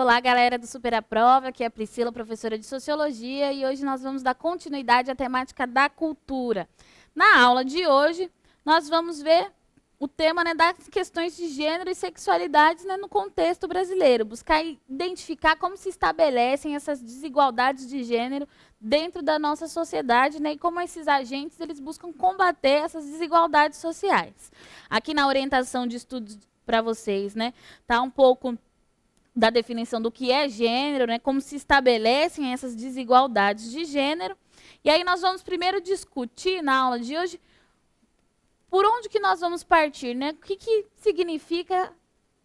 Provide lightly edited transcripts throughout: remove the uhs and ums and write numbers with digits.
Olá, galera do Super A Prova, aqui é a Priscila, professora de Sociologia, e hoje nós vamos dar continuidade à temática da cultura. Na aula de hoje, nós vamos ver o tema, das questões de gênero e sexualidade, no contexto brasileiro, buscar identificar como se estabelecem essas desigualdades de gênero dentro da nossa sociedade, e como esses agentes eles buscam combater essas desigualdades sociais. Aqui na orientação de estudos para vocês, tá um pouco da definição do que é gênero, como se estabelecem essas desigualdades de gênero. E aí nós vamos primeiro discutir, na aula de hoje, por onde que nós vamos partir, O que significa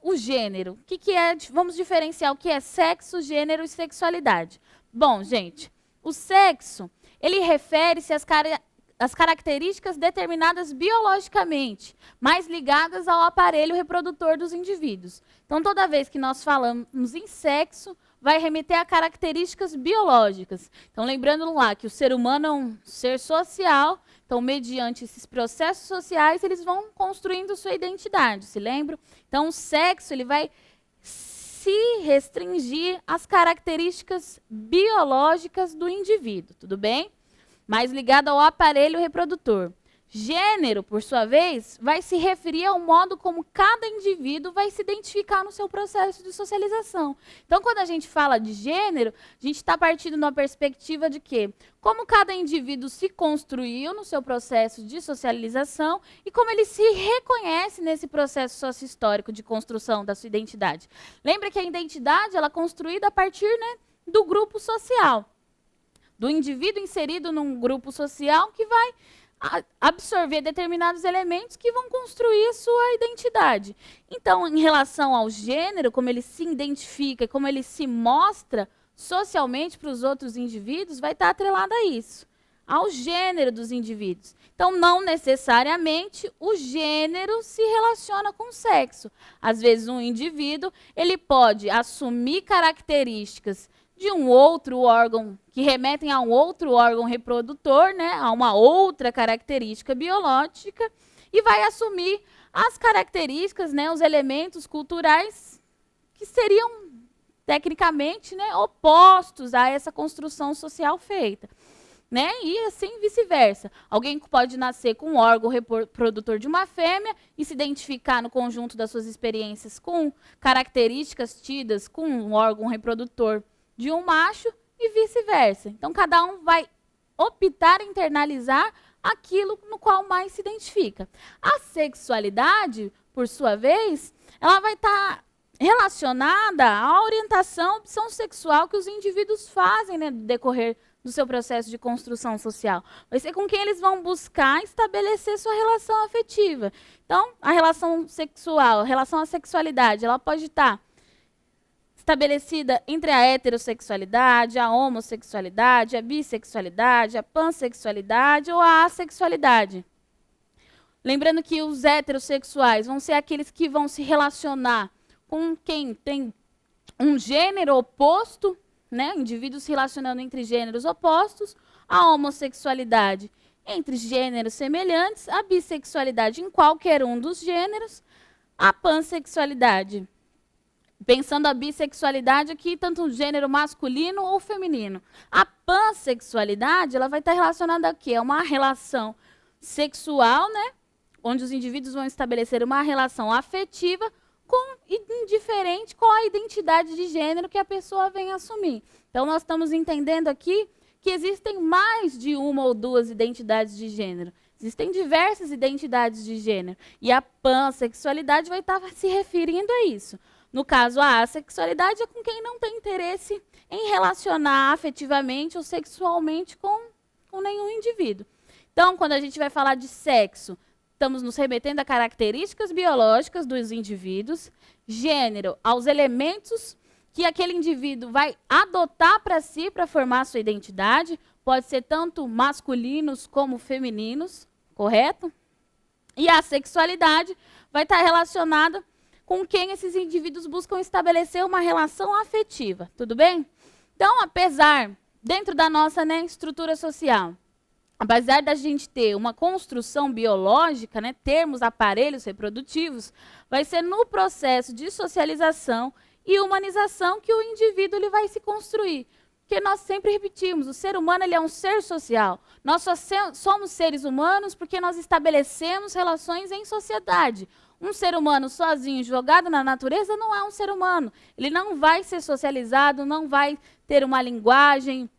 o gênero? O que é, vamos diferenciar o que é sexo, gênero e sexualidade. Bom, gente, o sexo, ele refere-se às características determinadas biologicamente, mais ligadas ao aparelho reprodutor dos indivíduos. Então, toda vez que nós falamos em sexo, vai remeter a características biológicas. Então, lembrando lá que o ser humano é um ser social, então, mediante esses processos sociais, eles vão construindo sua identidade, se lembram? Então, o sexo ele vai se restringir às características biológicas do indivíduo, tudo bem? Mais ligado ao aparelho reprodutor. Gênero, por sua vez, vai se referir ao modo como cada indivíduo vai se identificar no seu processo de socialização. Então, quando a gente fala de gênero, a gente está partindo de uma perspectiva de que, como cada indivíduo se construiu no seu processo de socialização e como ele se reconhece nesse processo socio-histórico de construção da sua identidade. Lembra que a identidade ela é construída a partir do grupo social, do indivíduo inserido num grupo social que vai absorver determinados elementos que vão construir a sua identidade. Então, em relação ao gênero, como ele se identifica, como ele se mostra socialmente para os outros indivíduos, vai estar atrelado a isso, ao gênero dos indivíduos. Então, não necessariamente o gênero se relaciona com o sexo. Às vezes, um indivíduo ele pode assumir características de um outro órgão, que remetem a um outro órgão reprodutor, a uma outra característica biológica, e vai assumir as características, os elementos culturais que seriam, tecnicamente, opostos a essa construção social feita. E assim vice-versa. Alguém pode nascer com um órgão reprodutor de uma fêmea e se identificar no conjunto das suas experiências com características tidas com um órgão reprodutor de um macho e vice-versa. Então, cada um vai optar em internalizar aquilo no qual mais se identifica. A sexualidade, por sua vez, ela vai estar relacionada à orientação, opção sexual que os indivíduos fazem no decorrer do seu processo de construção social. Vai ser com quem eles vão buscar estabelecer sua relação afetiva. Então, a relação sexual, a relação à sexualidade, ela pode estar estabelecida entre a heterossexualidade, a homossexualidade, a bissexualidade, a pansexualidade ou a assexualidade. Lembrando que os heterossexuais vão ser aqueles que vão se relacionar com quem tem um gênero oposto, indivíduos se relacionando entre gêneros opostos, a homossexualidade entre gêneros semelhantes, a bissexualidade em qualquer um dos gêneros, a pansexualidade. Pensando a bissexualidade aqui, tanto um gênero masculino ou feminino. A pansexualidade, ela vai estar relacionada a quê? A uma relação sexual, onde os indivíduos vão estabelecer uma relação afetiva indiferente com a identidade de gênero que a pessoa vem assumir. Então, nós estamos entendendo aqui que existem mais de uma ou duas identidades de gênero. Existem diversas identidades de gênero. E a pansexualidade vai estar se referindo a isso. No caso, a assexualidade é com quem não tem interesse em relacionar afetivamente ou sexualmente com nenhum indivíduo. Então, quando a gente vai falar de sexo, estamos nos remetendo a características biológicas dos indivíduos, gênero, aos elementos que aquele indivíduo vai adotar para si para formar sua identidade, pode ser tanto masculinos como femininos, correto? E a sexualidade vai estar relacionada com quem esses indivíduos buscam estabelecer uma relação afetiva, tudo bem? Então, apesar, dentro da nossa estrutura social, apesar da gente ter uma construção biológica, termos aparelhos reprodutivos, vai ser no processo de socialização e humanização que o indivíduo ele vai se construir. Porque nós sempre repetimos, o ser humano ele é um ser social. Nós só somos seres humanos porque nós estabelecemos relações em sociedade. Um ser humano sozinho, jogado na natureza, não é um ser humano. Ele não vai ser socializado, não vai ter uma linguagem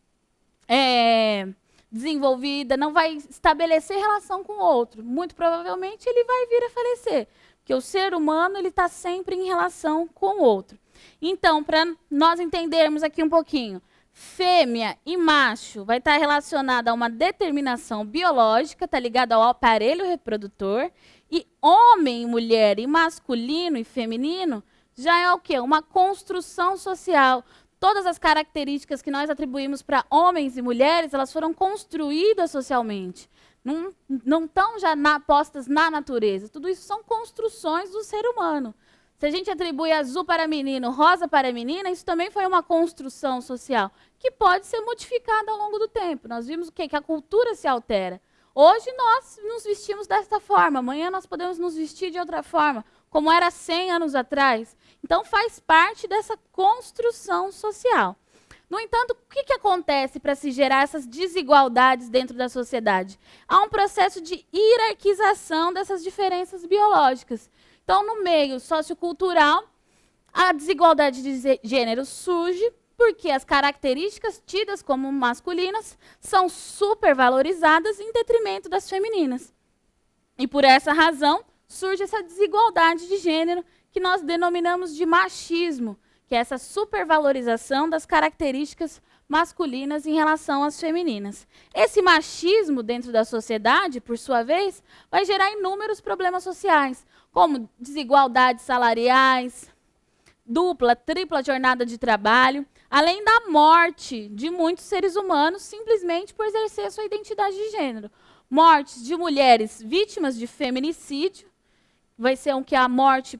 desenvolvida, não vai estabelecer relação com o outro. Muito provavelmente ele vai vir a falecer. Porque o ser humano ele está sempre em relação com o outro. Então, para nós entendermos aqui um pouquinho, fêmea e macho vai estar relacionada a uma determinação biológica, está ligado ao aparelho reprodutor, e homem e mulher, e masculino e feminino, já é o quê? Uma construção social. Todas as características que nós atribuímos para homens e mulheres, elas foram construídas socialmente. Não estão já postas na natureza. Tudo isso são construções do ser humano. Se a gente atribui azul para menino, rosa para menina, isso também foi uma construção social que pode ser modificada ao longo do tempo. Nós vimos o quê? Que a cultura se altera. Hoje nós nos vestimos desta forma, amanhã nós podemos nos vestir de outra forma, como era 100 anos atrás. Então faz parte dessa construção social. No entanto, o que acontece para se gerar essas desigualdades dentro da sociedade? Há um processo de hierarquização dessas diferenças biológicas. Então, no meio sociocultural, a desigualdade de gênero surge porque as características tidas como masculinas são supervalorizadas em detrimento das femininas. E por essa razão, surge essa desigualdade de gênero que nós denominamos de machismo, que é essa supervalorização das características masculinas em relação às femininas. Esse machismo dentro da sociedade, por sua vez, vai gerar inúmeros problemas sociais, como desigualdades salariais, dupla, tripla jornada de trabalho, além da morte de muitos seres humanos simplesmente por exercer a sua identidade de gênero. Mortes de mulheres vítimas de feminicídio, vai ser a morte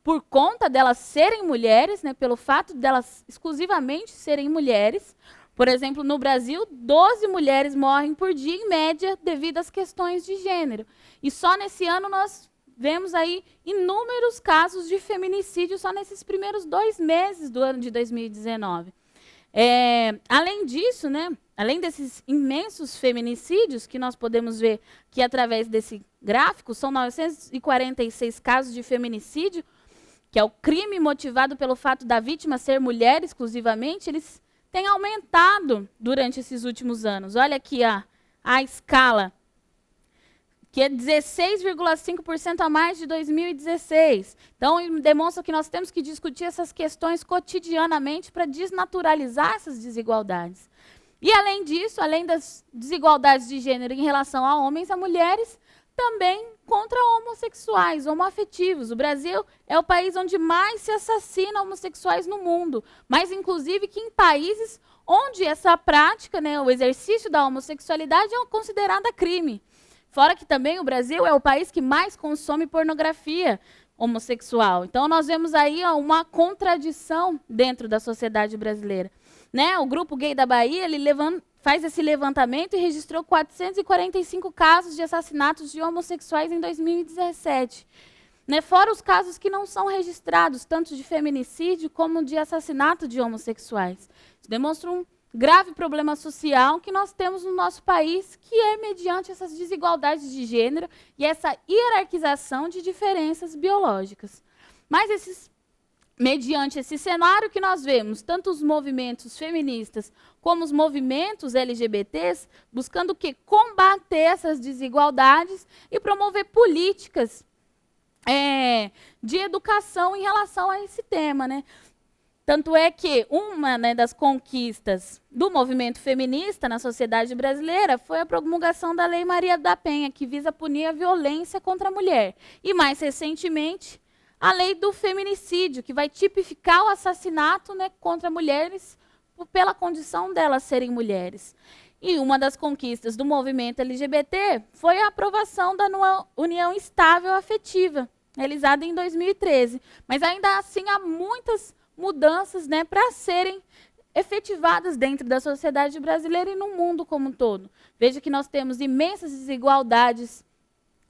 por conta delas serem mulheres, né, pelo fato delas exclusivamente serem mulheres. Por exemplo, no Brasil, 12 mulheres morrem por dia, em média, devido às questões de gênero. E só nesse ano nós vemos aí inúmeros casos de feminicídio só nesses primeiros 2 meses do ano de 2019. Além disso, né, além desses imensos feminicídios que nós podemos ver que através desse gráfico, são 946 casos de feminicídio, que é o crime motivado pelo fato da vítima ser mulher exclusivamente, eles têm aumentado durante esses últimos anos. Olha aqui a escala, que é 16,5% a mais de 2016. Então, demonstra que nós temos que discutir essas questões cotidianamente para desnaturalizar essas desigualdades. E, além disso, além das desigualdades de gênero em relação a homens e a mulheres, também contra homossexuais, homoafetivos. O Brasil é o país onde mais se assassina homossexuais no mundo, mas, inclusive, que em países onde essa prática, né, o exercício da homossexualidade é considerada crime. Fora que também o Brasil é o país que mais consome pornografia homossexual. Então, nós vemos aí uma contradição dentro da sociedade brasileira. Né? O Grupo Gay da Bahia ele faz esse levantamento e registrou 445 casos de assassinatos de homossexuais em 2017. Né? Fora os casos que não são registrados, tanto de feminicídio como de assassinato de homossexuais. Isso demonstra um grave problema social que nós temos no nosso país, que é mediante essas desigualdades de gênero e essa hierarquização de diferenças biológicas. Mas mediante esse cenário que nós vemos, tanto os movimentos feministas como os movimentos LGBTs, buscando o quê? Combater essas desigualdades e promover políticas de educação em relação a esse tema, né? Tanto é que uma, né, das conquistas do movimento feminista na sociedade brasileira foi a promulgação da Lei Maria da Penha, que visa punir a violência contra a mulher. E, mais recentemente, a lei do feminicídio, que vai tipificar o assassinato, né, contra mulheres pela condição delas serem mulheres. E uma das conquistas do movimento LGBT foi a aprovação da União Estável Afetiva, realizada em 2013. Mas ainda assim há muitas mudanças, né, para serem efetivadas dentro da sociedade brasileira e no mundo como um todo. Veja que nós temos imensas desigualdades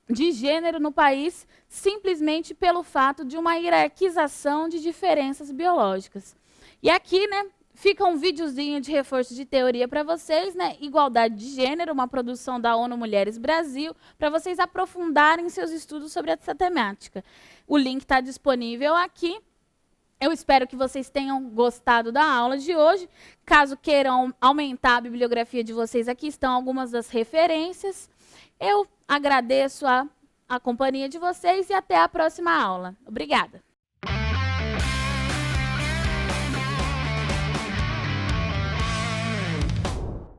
de gênero no país simplesmente pelo fato de uma hierarquização de diferenças biológicas. E aqui, né, fica um videozinho de reforço de teoria para vocês, né, igualdade de gênero, uma produção da ONU Mulheres Brasil, para vocês aprofundarem seus estudos sobre essa temática. O link está disponível aqui. Eu espero que vocês tenham gostado da aula de hoje. Caso queiram aumentar a bibliografia de vocês, aqui estão algumas das referências. Eu agradeço a companhia de vocês e até a próxima aula. Obrigada.